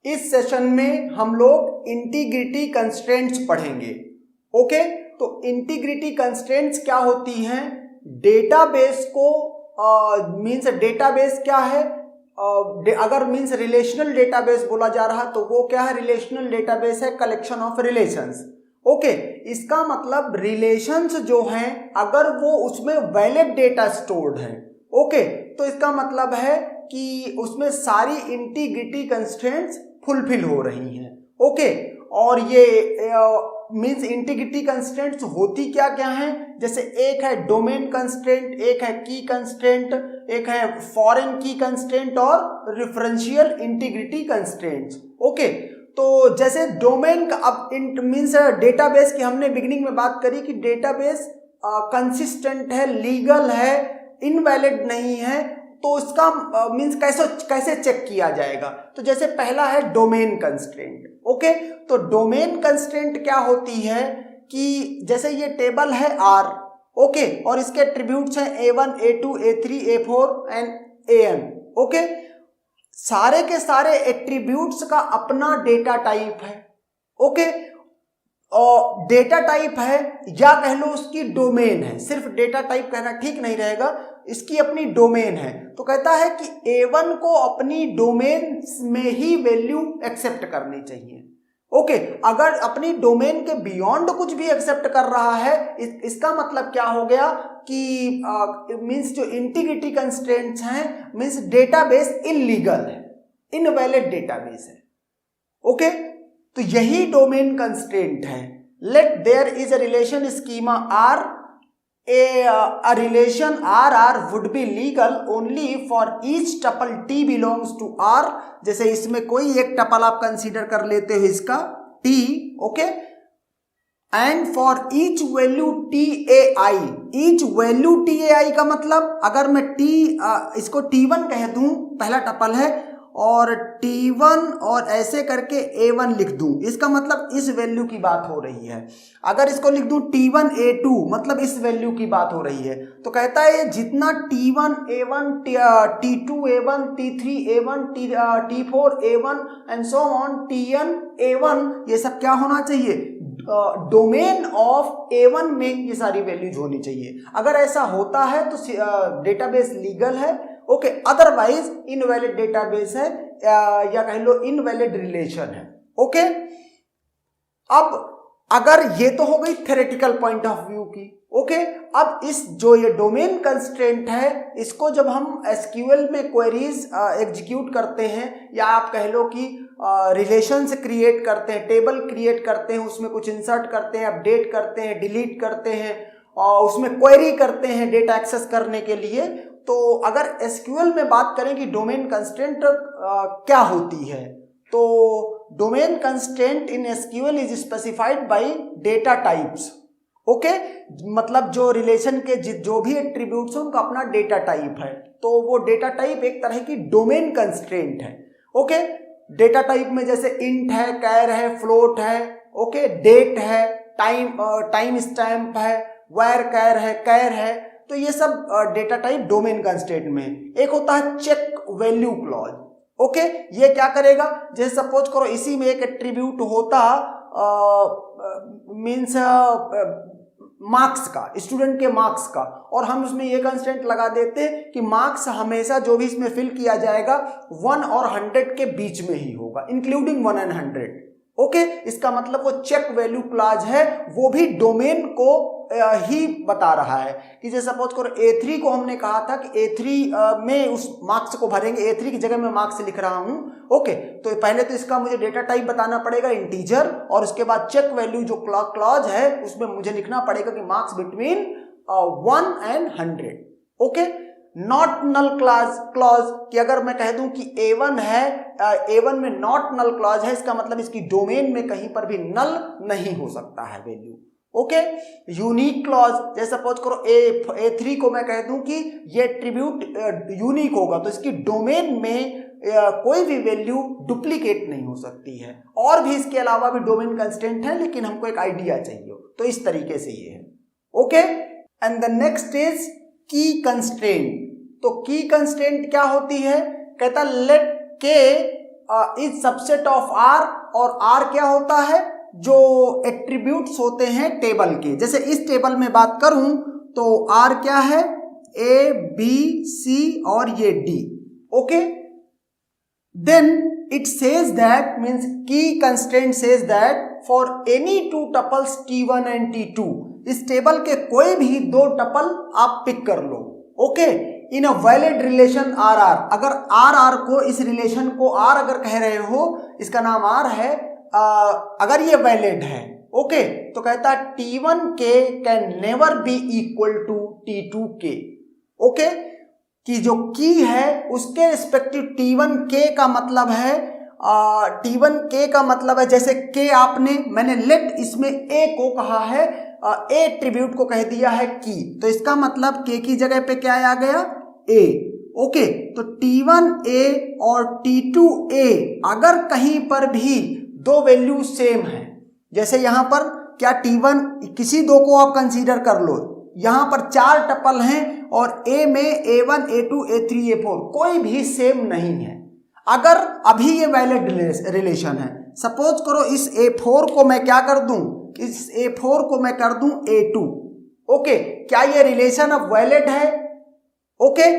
इस सेशन में हम लोग इंटीग्रिटी कंस्ट्रेंट्स पढ़ेंगे। ओके, तो इंटीग्रिटी कंस्ट्रेंट्स क्या होती हैं? डेटाबेस को मींस डेटाबेस क्या है? अगर मींस रिलेशनल डेटाबेस बोला जा रहा तो वो क्या है? रिलेशनल डेटाबेस है कलेक्शन ऑफ रिलेशंस। ओके, इसका मतलब रिलेशंस जो हैं अगर वो उसमें वैलिड डेटा स्टोर्ड है, ओके, तो इसका मतलब है कि उसमें सारी इंटीग्रिटी कंस्ट्रेंट्स फुलफिल हो रही हैं। ओके, और ये मींस इंटीग्रिटी कंस्ट्रेंट्स होती क्या क्या हैं? जैसे एक है डोमेन कंस्ट्रेंट, एक है की कंस्ट्रेंट, एक है फॉरेन की कंस्ट्रेंट और रेफरेंशियल इंटीग्रिटी कंस्ट्रेंट्स। ओके, तो जैसे डोमेन का अब मींस डेटाबेस की हमने बिगिनिंग में बात करी कि डेटाबेस कंसिस्टेंट है, लीगल है, इनवैलिड नहीं है, तो इसका मींस कैसे चेक किया जाएगा? तो जैसे पहला है डोमेन कंस्ट्रेंट। ओके, तो डोमेन कंस्ट्रेंट क्या होती है कि जैसे ये टेबल है R, ओके, और इसके एट्रीब्यूट्स हैं A1, A2, A3, A4 and AN। Okay, सारे के सारे एट्रीब्यूट्स का अपना डेटा टाइप है। ओके, और डेटा टाइप है या कह लो उसकी डोमेन है, सिर्फ डेटा टाइप कहना ठीक नहीं रहेगा, इसकी अपनी डोमेन है। तो कहता है कि A1 को अपनी डोमेन में ही वैल्यू एक्सेप्ट करनी चाहिए। ओके, अगर अपनी डोमेन के बियॉन्ड कुछ भी एक्सेप्ट कर रहा है, इसका मतलब क्या हो गया कि मींस जो इंटीग्रिटी कंस्ट्रेंट्स हैं मींस डेटाबेस इलीगल है, इनवैलिड डेटाबेस है। ओके, तो यही डोमेन कंस्ट्रेंट है। Let there is a relation schema R, a relation RR would be legal only for each tuple T belongs to R। जैसे इसमें कोई एक टपल आप कंसीडर कर लेते हो इसका T, okay, and for each value TAI, each value TAI का मतलब अगर मैं इसको T1 कह दूं, पहला टपल है, और T1 और ऐसे करके A1 लिख दूं, इसका मतलब इस वैल्यू की बात हो रही है। अगर इसको लिख दूं T1 A2 मतलब इस वैल्यू की बात हो रही है। तो कहता है जितना T1 A1, T2 A1, T3 A1, T4 A1 and so on TN A1, ये सब क्या होना चाहिए? डोमेन ऑफ A1 में ये सारी वैल्यूज होनी चाहिए। अगर ऐसा होता है तो डेटाबेस लीगल है। ओके, अदरवाइज इनवैलिड डेटाबेस है या कह लो इनवैलिड रिलेशन है। ओके, अब अगर ये तो हो गई थ्योरेटिकल पॉइंट ऑफ व्यू की। ओके, अब इस जो ये डोमेन कंस्ट्रेंट है इसको जब हम एसक्यूएल में क्वेरीज एग्जीक्यूट करते हैं या आप कह लो कि रिलेशंस क्रिएट करते हैं, टेबल क्रिएट करते हैं, उसमें कुछ इंसर्ट करते हैं, अपडेट करते हैं, डिलीट करते हैं और उसमें क्वेरी करते हैं डेटा एक्सेस करने के लिए, तो अगर एसक्यूएल में बात करें कि डोमेन कंस्ट्रेंट क्या होती है, तो domain constraint in SQL is specified by data types. Okay, मतलब जो रिलेशन के जो भी एट्रीब्यूट्स हैं उनका अपना डेटा टाइप है, तो वो डेटा टाइप एक तरह की डोमेन कंस्ट्रेंट है। ओके, डेटा टाइप में जैसे इंट है, कैर है, फ्लोट है, ओके, डेट है, टाइम स्टैम्प है, वायर कैर है, तो ये सब डेटा टाइप डोमेन कंस्ट्रेंट में। एक होता है चेक वैल्यू क्लॉज। ओके, ये क्या करेगा? जैसे सपोज करो इसी में एक एट्रीब्यूट होता मींस मार्क्स का, स्टूडेंट के मार्क्स का, और हम उसमें ये कंस्ट्रेंट लगा देते कि मार्क्स हमेशा जो भी इसमें फिल किया जाएगा 1 और 100 के बीच में ही होगा, इंक्लूडिंग 1 and 100। ओके, इसका मतलब वो चेक वैल्यू क्लॉज है, वो भी डोमेन को ही बता रहा है कि जैसे सपोज करो A3 को हमने कहा था कि A3 में उस मार्क्स को भरेंगे, A3 की जगह मैं मार्क्स लिख रहा हूं। ओके, तो पहले तो इसका मुझे डेटा टाइप बताना पड़ेगा इंटीजर, और उसके बाद चेक वैल्यू जो क्लॉज है उसमें मुझे लिखना पड़ेगा कि marks between 1 and 100। Okay, not null clause कि अगर मैं कह दूं कि A1 है, A1 में नॉट नल क्लॉज है, इसका मतलब इसकी डोमेन में कहीं पर भी नल नहीं हो सकता है वैल्यू। ओके, यूनिक क्लॉज, जैसे सपोज करो A3 को मैं कह दूं कि ये एट्रीब्यूट यूनिक होगा, तो इसकी डोमेन में कोई भी वैल्यू डुप्लीकेट नहीं हो सकती है। और भी इसके अलावा भी डोमेन कंस्ट्रेंट है, लेकिन हमको एक आइडिया चाहिए, तो इस तरीके से ये है। Okay, and the next is की कंस्ट्रेंट। तो की कंस्ट्रेंट क्या होती है? कहता लेट के इज सबसेट ऑफ आर, और आर क्या होता है, जो एट्रीब्यूट्स होते हैं टेबल के। जैसे इस टेबल में बात करूं तो आर क्या है, ए बी सी और ये D. Okay, then it says that, means key constraint says that for any two tuples t1 and t2, इस टेबल के कोई भी दो टपल आप पिक कर लो। Okay, in a valid relation R R, अगर आर आर को, इस रिलेशन को आर अगर कह रहे हो, इसका नाम आर है, अगर ये वैलिड है, ओके, तो कहता है t1 के can never be equal to t2 के। ओके, कि जो की है उसके रिस्पेक्टिव t1 के का मतलब है, t1 के का मतलब है, जैसे के आपने, मैंने लेट इसमें a को कहा है, a एट्रीब्यूट को कह दिया है की, तो इसका मतलब के की जगह पे क्या आ गया, a। ओके, तो t1a और t2a अगर कहीं पर भी दो वैल्यू सेम है, जैसे यहां पर क्या t1, किसी दो को आप कंसीडर कर लो, यहां पर चार टपल हैं और a में a1 a2 a3 a4 कोई भी सेम नहीं है, अगर अभी ये वैलिड रिलेशन है, सपोज करो इस a4 को मैं क्या कर दूं, इस a4 को मैं कर दूं a2। ओके, क्या ये रिलेशन अब वैलिड है? ओके,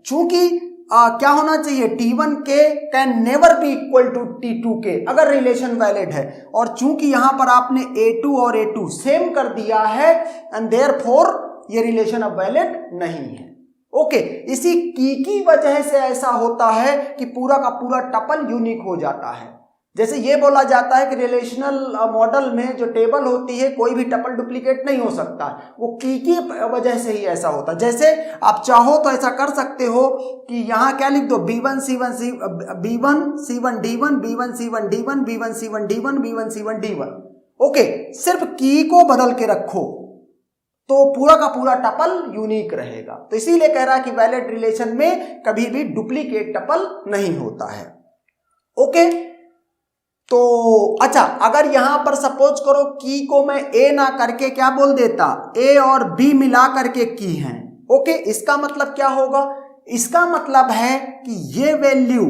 चूंकि क्या होना चाहिए, t1 के can never be equal to t2 के, अगर रिलेशन वैलिड है, और चूंकि यहां पर आपने a2 और a2 सेम कर दिया है एंड देयरफॉर ये रिलेशन अब वैलिड नहीं है। ओके, इसी की वजह से ऐसा होता है कि पूरा का पूरा टपल यूनिक हो जाता है। जैसे ये बोला जाता है कि रिलेशनल मॉडल में जो टेबल होती है कोई भी टपल डुप्लीकेट नहीं हो सकता, वो की वजह से ही ऐसा होता है। जैसे आप चाहो तो ऐसा कर सकते हो कि यहाँ क्या लिख दो, b1 c1 b1 c1 d1 b1 c1 d1 b1 c1 d1 b1 c1 d1। Okay, सिर्फ की को बदल के रखो तो पूरा का पूरा टपल यूनिक रहेगा। तो इसीलिए कह रहा है कि वैलिड रिलेशन में कभी भी डुप्लीकेट टपल नहीं होता है। ओके, तो अच्छा, अगर यहां पर सपोज करो की को मैं ए ना करके क्या बोल देता, ए और बी मिला करके की है। ओके, इसका मतलब क्या होगा, इसका मतलब है कि ये वैल्यू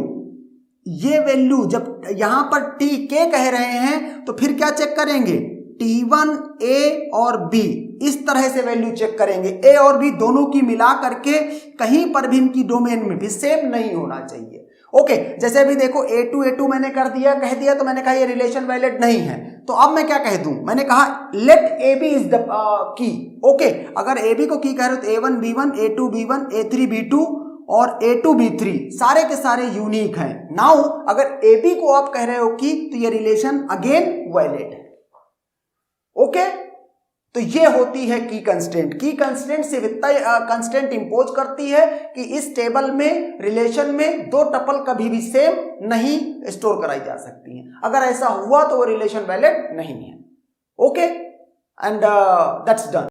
जब यहां पर टी के कह रहे हैं तो फिर क्या चेक करेंगे, t1 a और b, इस तरह से वैल्यू चेक करेंगे। a और b दोनों की मिला करके कहीं पर भी इनकी डोमेन में भी सेम नहीं होना चाहिए। ओके, जैसे अभी देखो a2 मैंने कह दिया तो मैंने कहा ये रिलेशन वैलिड नहीं है, तो अब मैं क्या कह दूं, मैंने कहा let ab is the key. Okay, अगर ab को की कह रहे हो तो a1 b1 a2 b1 a3 b2 और a2 b3 सारे के सारे यूनिक हैं। नाउ अगर ab को आप कह रहे हो की, तो ये रिलेशन अगेन वैलिड है। ओके, तो ये होती है की कंस्ट्रेंट। की कंस्ट्रेंट सिर्फ इतना कंस्ट्रेंट इंपोज करती है कि इस टेबल में, रिलेशन में दो टपल कभी भी सेम नहीं स्टोर कराई जा सकती हैं। अगर ऐसा हुआ तो वो रिलेशन वैलिड नहीं है। Okay, and that's done.